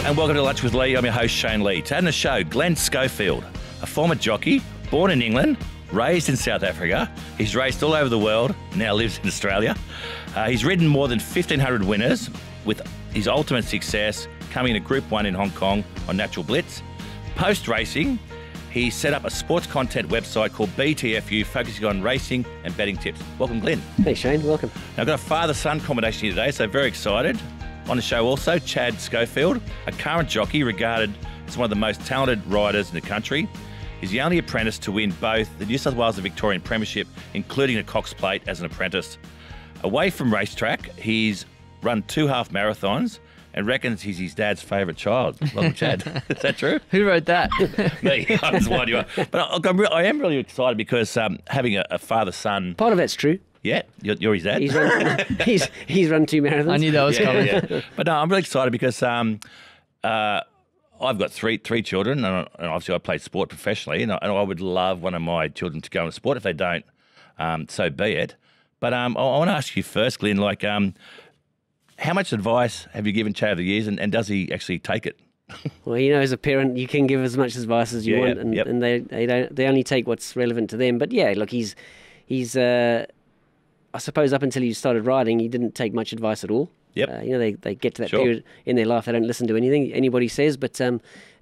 and welcome to Lunch with Lee. I'm your host, Shane Lee. Today on the show, Glyn Schofield, a former jockey, born in England, raised in South Africa. He's raced all over the world, now lives in Australia. He's ridden more than 1,500 winners, with his ultimate success coming to Group 1 in Hong Kong on Natural Blitz. Post-racing, he set up a sports content website called BTFU, focusing on racing and betting tips. Welcome, Glyn. Hey, Shane. Welcome. Now, I've got a father-son combination here today, so very excited. On the show also, Chad Schofield, a current jockey regarded as one of the most talented riders in the country. He's the only apprentice to win both the New South Wales and Victorian Premiership, including a Cox Plate as an apprentice. Away from racetrack, he's run 2 half marathons and reckons he's his dad's favourite child. Welcome, Chad. Is that true? Who wrote that? Me. I was winding you up. But I am really excited because having a father-son... Part of that's true. Yeah, you're his dad. He's run 2 marathons. I knew that was coming. Yeah. But no, I'm really excited because I've got three children, and obviously I play sport professionally, and I would love one of my children to go into sport. If they don't, so be it. But I want to ask you first, Glyn, like, how much advice have you given Chad over the years, and does he actually take it? Well, as a parent, you can give as much advice as you want, and they only take what's relevant to them. But yeah, look, he's I suppose up until he started riding, he didn't take much advice at all. Yep. They get to that period in their life, they don't listen to anything anybody says. But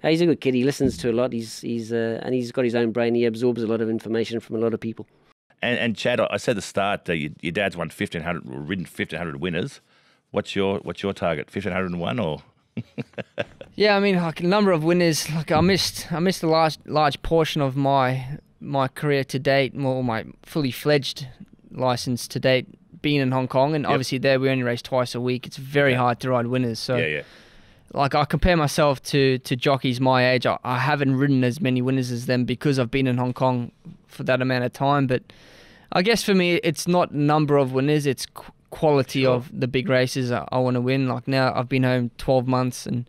he's a good kid. He listens to a lot. And he's got his own brain. He absorbs a lot of information from a lot of people. And Chad, I said at the start, your dad's won 1,500, ridden 1,500 winners. What's your target? 1,501 or? Yeah, I mean, like a number of winners. Like I missed a large portion of my career to date, more my fully fledged license to date, being in Hong Kong, and obviously there we only race twice a week. It's very hard to ride winners. So like I compare myself to jockeys my age. I haven't ridden as many winners as them because I've been in Hong Kong for that amount of time. But I guess for me, it's not number of winners, it's quality of the big races I want to win. Like now I've been home 12 months and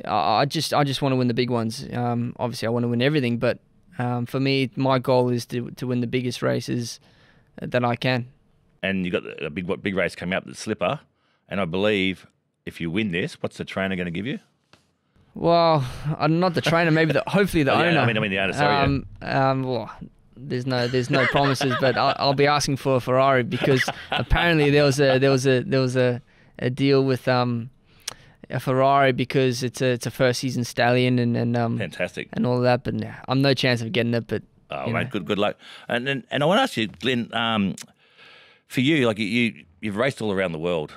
I just want to win the big ones. Obviously I want to win everything, but for me, my goal is to win the biggest races that I can. And you got a big race coming up, the Slipper, and I believe if you win this, what's the trainer going to give you? Well, I'm not the trainer, maybe hopefully the owner. I mean the owner. Sorry. Well, there's no promises, but I'll be asking for a Ferrari because apparently there was a deal with a Ferrari because it's a first season stallion and fantastic and all of that. But I'm no chance of getting it. But oh, mate, good luck. And I want to ask you, Glyn, for you, like you've raced all around the world,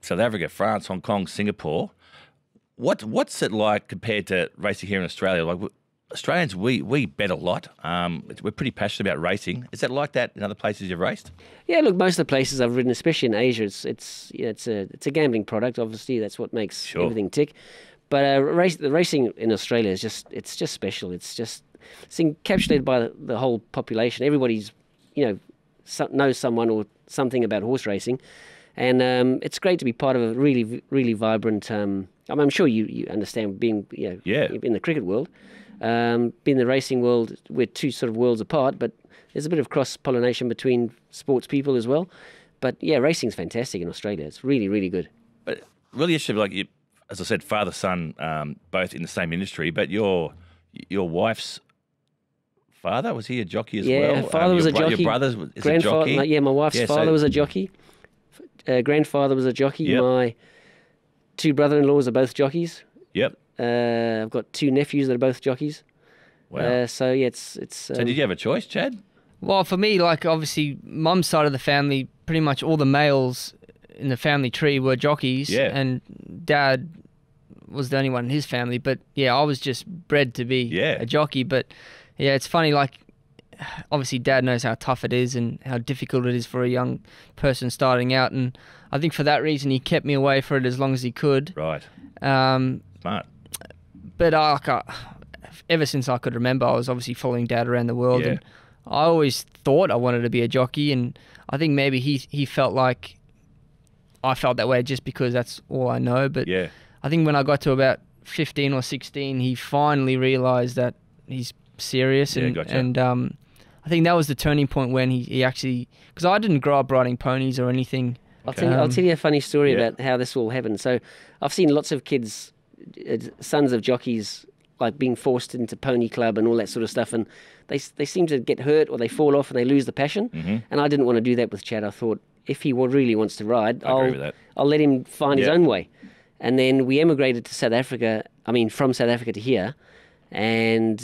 South Africa, France, Hong Kong, Singapore. What's it like compared to racing here in Australia? Like Australians, we bet a lot. We're pretty passionate about racing. Is that like that in other places you've raced? Yeah, look, most of the places I've ridden, especially in Asia, it's a gambling product. Obviously, that's what makes everything tick. But the racing in Australia is just special. It's encapsulated by the whole population. Everybody's knows someone or something about horse racing, and it's great to be part of a really, really vibrant. I'm sure you understand being in the cricket world, being in the racing world. We're two sort of worlds apart, but there's a bit of cross pollination between sports people as well. But yeah, racing's fantastic in Australia. It's really, really good. But really, interesting, like you, as I said, father son, both in the same industry. But your wife's father, was he a jockey as well? Yeah, father was a jockey. Your brother is a jockey? Yeah, my wife's father was a jockey. Grandfather was a jockey. Yep. My 2 brother-in-laws are both jockeys. Yep. I've got 2 nephews that are both jockeys. Wow. So yeah, it's. So did you have a choice, Chad? Well, for me, like obviously, mum's side of the family, pretty much all the males in the family tree were jockeys, and dad was the only one in his family. But yeah, I was just bred to be a jockey. But yeah, it's funny, like, obviously dad knows how tough it is and how difficult it is for a young person starting out. And I think for that reason, he kept me away for it as long as he could. Right. Smart. But ever since I could remember, I was obviously following dad around the world. And I always thought I wanted to be a jockey. And I think maybe he felt like I felt that way just because that's all I know. But I think when I got to about 15 or 16, he finally realised that he's serious, and I think that was the turning point when he actually, because I didn't grow up riding ponies or anything. I'll tell you a funny story about how this all happened. So I've seen lots of kids sons of jockeys like being forced into pony club and all that sort of stuff, and they seem to get hurt or they fall off and they lose the passion. And I didn't want to do that with Chad. I thought if he really wants to ride, I'll let him find his own way. And then we emigrated to South Africa. I mean, from South Africa to here, and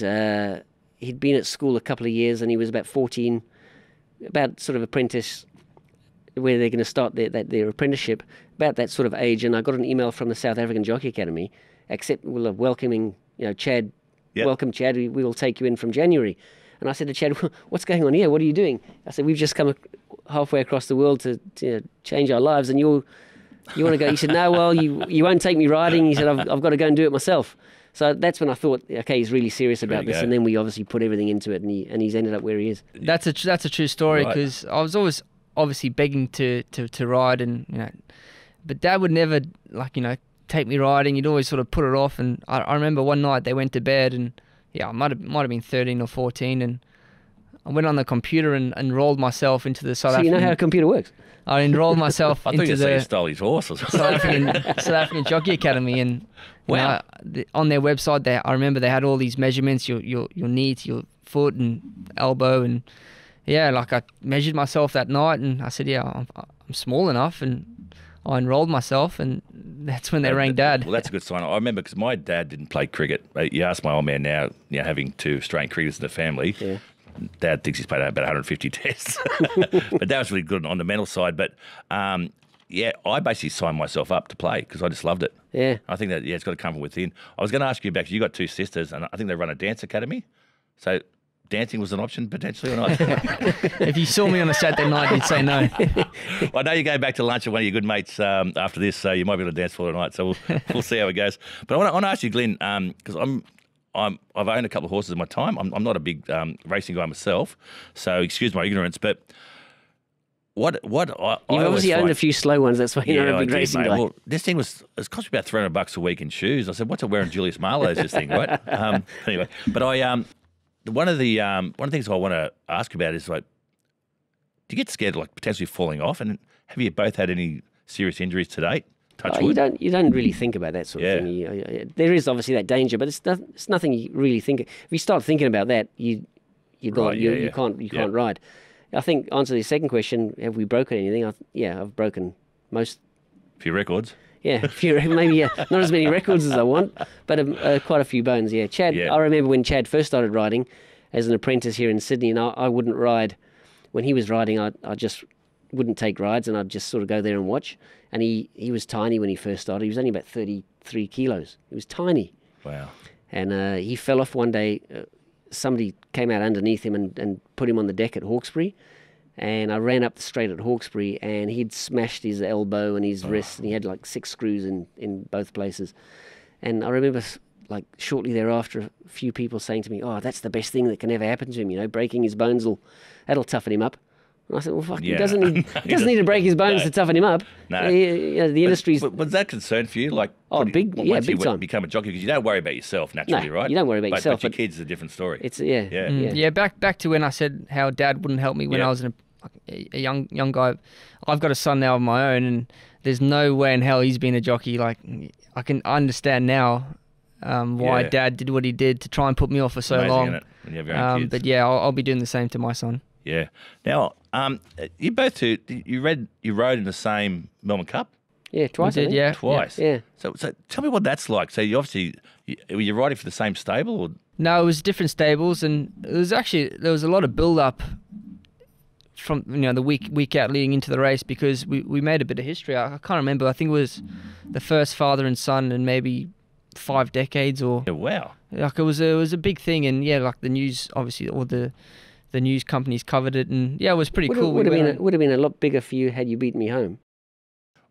he'd been at school a couple of years, and he was about 14, about sort of apprentice, where they're going to start their apprenticeship, about that sort of age. And I got an email from the South African Jockey Academy, welcoming, Chad, welcome Chad, we will take you in from January. And I said to Chad, what's going on here? What are you doing? I said, we've just come halfway across the world to change our lives, and you want to go? He said, no, well, you won't take me riding. He said, I've got to go and do it myself. So that's when I thought, okay, he's really serious about this. And then we obviously put everything into it, and he's ended up where he is. That's a true story, because I was always obviously begging to ride, and but Dad would never take me riding. He'd always sort of put it off. And I remember one night they went to bed, and I might have been 13 or 14, and I went on the computer and enrolled myself into the South African. So you know how a computer works? I enrolled myself into the stole his horses. South African Jockey Academy, and wow. On their website, I remember they had all these measurements: your knee to your foot and elbow, and I measured myself that night, and I said, I'm small enough, and I enrolled myself, and that's when they rang Dad. Well, that's a good sign. I remember because my dad didn't play cricket. You ask my old man now, having 2 Australian cricketers in the family. Yeah. Dad thinks he's played about 150 tests. But that was really good on the mental side. But, I basically signed myself up to play because I just loved it. Yeah. I think that, it's got to come from within. I was going to ask you about, because you got 2 sisters, and I think they run a dance academy. So dancing was an option potentially or not? If you saw me on a Saturday night, you'd say no. Well, I know you're going back to lunch with one of your good mates after this, so you might be able to dance for tonight. So we'll see how it goes. But I want to ask you, Glyn, because I've owned a couple of horses in my time. I'm not a big racing guy myself, so excuse my ignorance. But what I obviously owned a few slow ones. That's why you're not a big racing guy. Well, this thing it cost me about $300 a week in shoes. I said, what's it wearing Julius Marlowe's this thing, right? Anyway, but one of the things I want to ask about is do you get scared of potentially falling off? And have you both had any serious injuries to date? Touch wood. You don't really think about that sort of thing. There is obviously that danger, but it's nothing you really think. If you start thinking about that, you can't ride. I think answer the second question: have we broken anything? I've broken most. A few records. Yeah, maybe not as many records as I want, but quite a few bones. Yeah, Chad. Yeah. I remember when Chad first started riding as an apprentice here in Sydney, and I wouldn't ride when he was riding. I just wouldn't take rides, and I'd just sort of go there and watch. And he was tiny when he first started. He was only about 33 kilos. He was tiny. Wow. And he fell off one day. Somebody came out underneath him and put him on the deck at Hawkesbury. And I ran up the straight at Hawkesbury, and he'd smashed his elbow and his wrist, and he had 6 screws in both places. And I remember shortly thereafter, a few people saying to me, "Oh, that's the best thing that can ever happen to him. Breaking his bones that'll toughen him up." And I said, well, fuck, he doesn't need to break his bones to toughen him up. No. The industry's... Was that concern for you? Big time. Once you become a jockey, because you don't worry about yourself naturally, right? You don't worry about yourself. But your kids is a different story. It's, back to when I said how Dad wouldn't help me when I was a young guy. I've got a son now of my own, and there's no way in hell he's been a jockey. I understand now why Dad did what he did to try and put me off for so amazing, long. Isn't it, when you have your own kids. But I'll be doing the same to my son. Yeah. Now, you both two, you rode in the same Melbourne Cup? Yeah, twice. We did, Twice. Yeah. So tell me what that's like. So you obviously, were you riding for the same stable? Or? No, it was different stables, and there was a lot of build up from the week out leading into the race, because we made a bit of history. I can't remember. I think it was the first father and son in maybe 5 decades, or wow. It was a big thing, and the news obviously, all the news companies covered it, and it was pretty cool. Would have been a lot bigger for you had you beaten me home.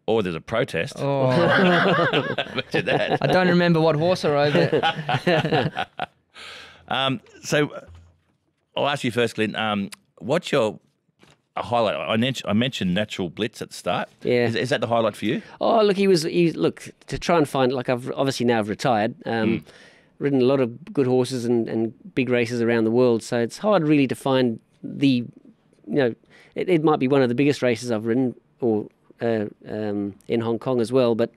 Or there's a protest. Oh. Imagine that. I don't remember what horse I rode there. So I'll ask you first, Glyn. What's your highlight? I mentioned Natural Blitz at the start. Yeah. Is that the highlight for you? Oh, look, to try and find, I've retired. Ridden a lot of good horses and big races around the world, so it's hard really to find it might be one of the biggest races I've ridden, or in Hong Kong as well, but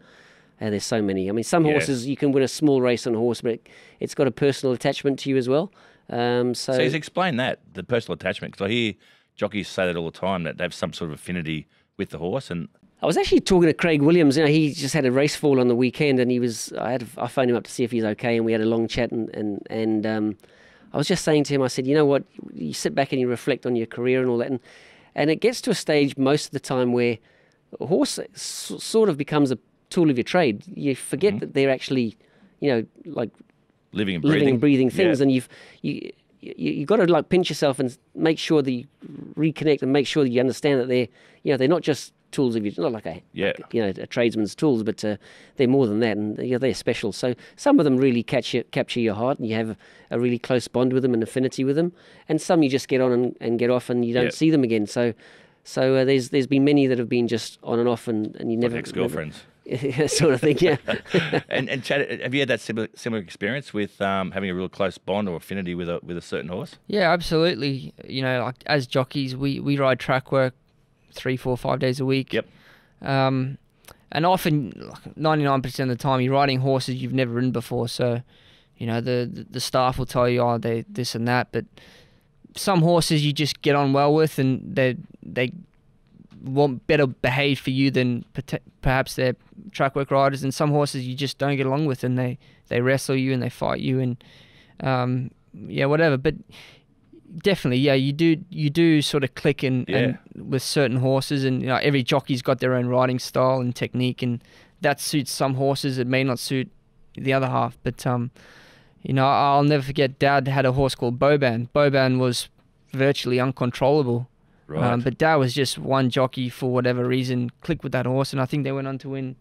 There's so many. I mean, some horses, you can win a small race on a horse, but it's got a personal attachment to you as well. So he's explained that, the personal attachment, because I hear jockeys say that all the time, that they have some sort of affinity with the horse. And I was actually talking to Craig Williams. He just had a race fall on the weekend, and I phoned him up to see if he's okay, and we had a long chat. And I was just saying to him, I said, you know what, you sit back and you reflect on your career and all that, and it gets to a stage most of the time where a horse sort of becomes a tool of your trade. You forget that they're actually, like living and breathing things, and you got to like pinch yourself and make sure that you reconnect and make sure that you understand that they're not just tools of your, not like a tradesman's tools, but they're more than that, and they're special. So some of them really capture your heart, and you have a really close bond with them and affinity with them, and some you just get on and get off, and you don't see them again. So there's been many that have been just on and off, and you never ex-girlfriends. Sort of thing, yeah. and Chad, have you had that similar experience with having a real close bond or affinity with a certain horse? Yeah, absolutely. Like as jockeys, we ride track work 3, 4, 5 days a week. Yep. And often, 99% of the time, you're riding horses you've never ridden before. So, the staff will tell you, oh, they this and that. But some horses you just get on well with, and they want better behave for you than perhaps their track work riders. And some horses you just don't get along with, and they wrestle you and they fight you, and whatever. But definitely, you do sort of click and with certain horses, and every jockey's got their own riding style and technique, and that suits some horses. It may not suit the other half. But I'll never forget, Dad had a horse called Boban. Boban was virtually uncontrollable. Right. But Dad was just one jockey for whatever reason, clicked with that horse, and I think they went on to win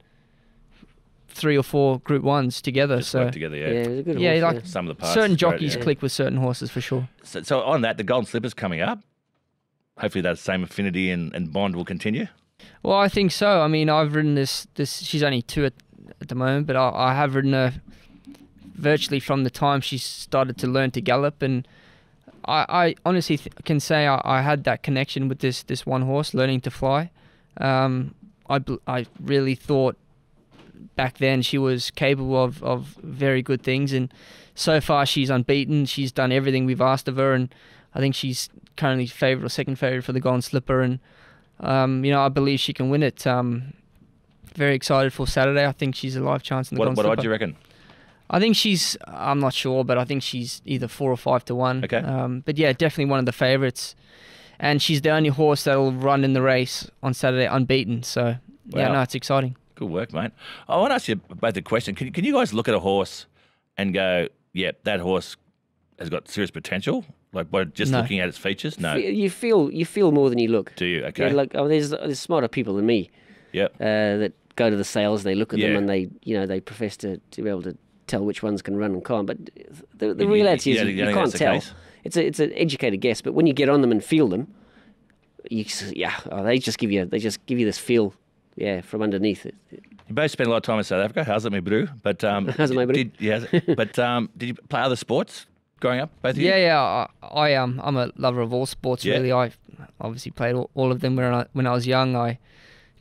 3 or 4 Group 1s together. Just worked together, yeah, it was a good horse. Like some of the parts. Certain jockeys click with certain horses for sure. So on that, the Golden Slipper's coming up. Hopefully that same affinity and bond will continue. Well, I think so. I mean, I've ridden this. She's only 2 at the moment, but I have ridden her virtually from the time she started to learn to gallop, and I honestly can say I had that connection with this one horse learning to fly. I really thought back then she was capable of very good things, and so far she's unbeaten. She's done everything we've asked of her, and I think she's currently favourite or second favourite for the Golden Slipper, and I believe she can win it. Very excited for Saturday. I think she's a live chance in the Golden Slipper. What odds do you reckon? I think I'm not sure, but I think she's either 4 or 5 to 1. Okay. But yeah, definitely one of the favourites. And she's the only horse that'll run in the race on Saturday unbeaten. So, it's exciting. Good work, mate. I want to ask you both a question. Can you guys look at a horse and go, yeah, that horse has got serious potential? Like, looking at its features? No. You feel more than you look. Do you? Okay. Yeah, there's smarter people than me. Yep. That go to the sales, they look at them, and they profess to be able to tell which ones can run and can't. But the reality is you can't tell. It's an educated guess. But when you get on them and feel them, they just give you this feel, from underneath it. You both spent a lot of time in South Africa. How's it, my bro? But how's it, my bro? Did you play other sports growing up? Both of you? Yeah. I'm a lover of all sports. Yeah. Really, I obviously played all of them when I was young. I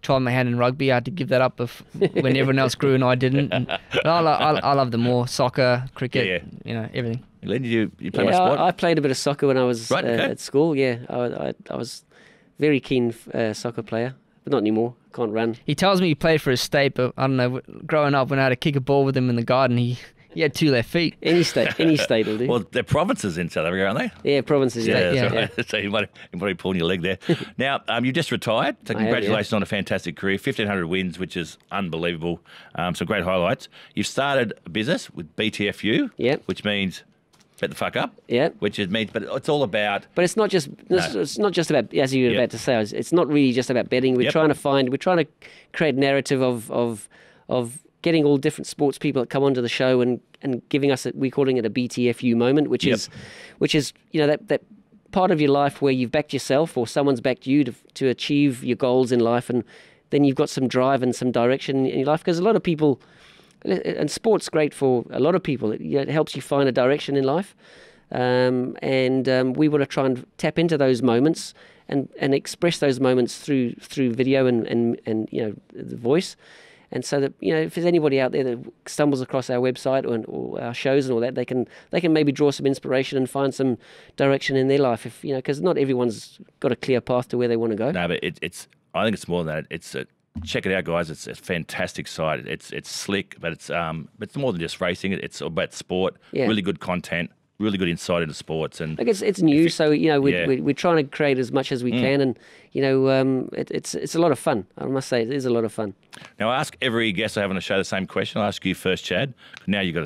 tried my hand in rugby. I had to give that up when everyone else grew and I didn't. But I love them more. Soccer, cricket, everything. Glyn, did you play much sport? I played a bit of soccer when I was at school. Yeah, I was very keen soccer player, but not anymore. Can't run. He tells me he played for his state, but I don't know. Growing up, when I had to kick a ball with him in the garden, he had 2 left feet. Any state will do. Well, they're provinces in South Africa, aren't they? Yeah, provinces. Yeah. So you might be pulling your leg there. Now, you just retired, so congratulations on a fantastic career. 1,500 wins, which is unbelievable. Some great highlights. You've started a business with BTFU, which means bet the fuck up. Yeah. Which means, but it's all about. But it's not just. It's not just about, as you were about to say. It's not really just about betting. We're trying to create narrative of getting all different sports people that come onto the show and giving us we're calling it a BTFU moment, which is that part of your life where you've backed yourself or someone's backed you to achieve your goals in life, and then you've got some drive and some direction in your life. Because a lot of people, and sport's great for a lot of people. It helps you find a direction in life, and we want to try and tap into those moments and express those moments through video and the voice. And so that, if there's anybody out there that stumbles across our website or our shows and all that, they can maybe draw some inspiration and find some direction in their life. If because not everyone's got a clear path to where they want to go. No, but it's. I think it's more than that. Check it out, guys. It's a fantastic site. It's slick, but it's more than just racing. It's about sport. Yeah. Really good content. Really good insight into sports, and it's new, so we're trying to create as much as we can, and it's a lot of fun. I must say, it is a lot of fun. Now, I ask every guest I have on the show the same question. I'll ask you first, Chad. Now you've got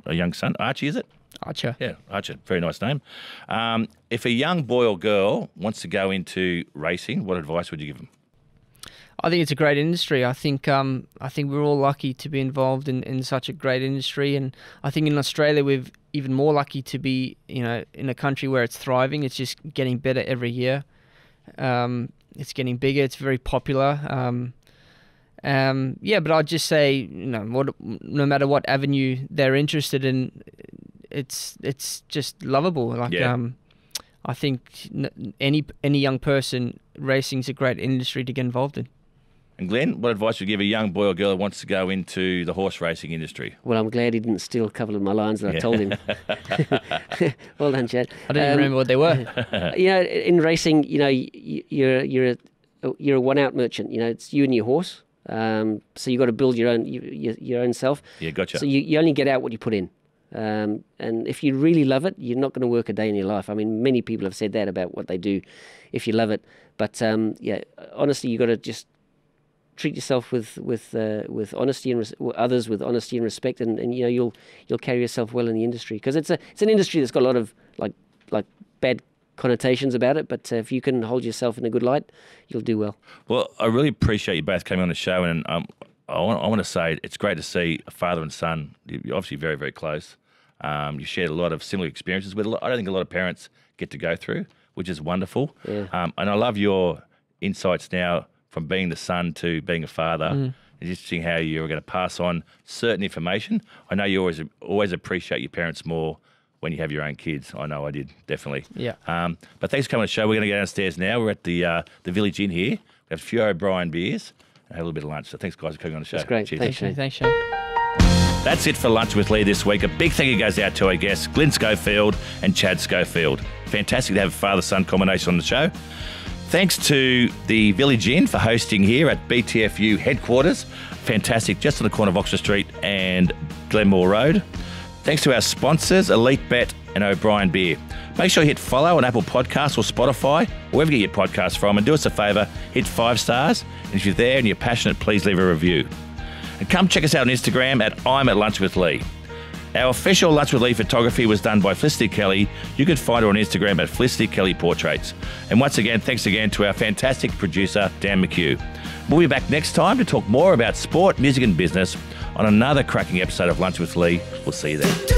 a young son, Archie, is it? Archer. Yeah, Archer. Very nice name. If a young boy or girl wants to go into racing, what advice would you give them? I think it's a great industry. I think we're all lucky to be involved in such a great industry, and I think in Australia we're even more lucky to be in a country where it's thriving. It's just getting better every year. It's getting bigger. It's very popular. But I'd just say no matter what avenue they're interested in, it's just lovable. I think any young person, racing's a great industry to get involved in. And Glenn, what advice would you give a young boy or girl that wants to go into the horse racing industry? Well, I'm glad he didn't steal a couple of my lines that I told him. Well done, Chad. I don't even remember what they were. In racing, you're a one-out merchant. It's you and your horse. So you got to build your own self. Yeah, gotcha. So you only get out what you put in. And if you really love it, you're not going to work a day in your life. I mean, many people have said that about what they do if you love it. But honestly, you got to just treat yourself with honesty and others with honesty and respect, and you'll carry yourself well in the industry, because it's an industry that's got a lot of like bad connotations about it, but if you can hold yourself in a good light, you'll do well. Well, I really appreciate you both coming on the show, and I want to say it's great to see a father and son. You're obviously very, very close. You shared a lot of similar experiences with I don't think a lot of parents get to go through, which is wonderful. Yeah. And I love your insights now from being the son to being a father. It's interesting how you're going to pass on certain information. I know you always appreciate your parents more when you have your own kids. I know I did, definitely. Yeah. But thanks for coming on the show. We're going to go downstairs now. We're at the Village Inn here. We have a few O'Brien beers and have a little bit of lunch. So thanks, guys, for coming on the show. That's great. Cheers. Thanks, Shane. Thanks, Shane. That's it for Lunch with Lee this week. A big thank you goes out to our guests, Glyn Schofield and Chad Schofield. Fantastic to have a father-son combination on the show. Thanks to the Village Inn for hosting here at BTFU headquarters. Fantastic, just on the corner of Oxford Street and Glenmore Road. Thanks to our sponsors, Elite Bet and O'Brien Beer. Make sure you hit follow on Apple Podcasts or Spotify, wherever you get your podcasts from, and do us a favour, hit 5 stars. And if you're there and you're passionate, please leave a review. And come check us out on Instagram at I'm at Lunch with Lee. Our official Lunch with Lee photography was done by Felicity Kelly. You can find her on Instagram at Felicity Kelly Portraits. And once again, thanks again to our fantastic producer, Dan McHugh. We'll be back next time to talk more about sport, music and business on another cracking episode of Lunch with Lee. We'll see you then.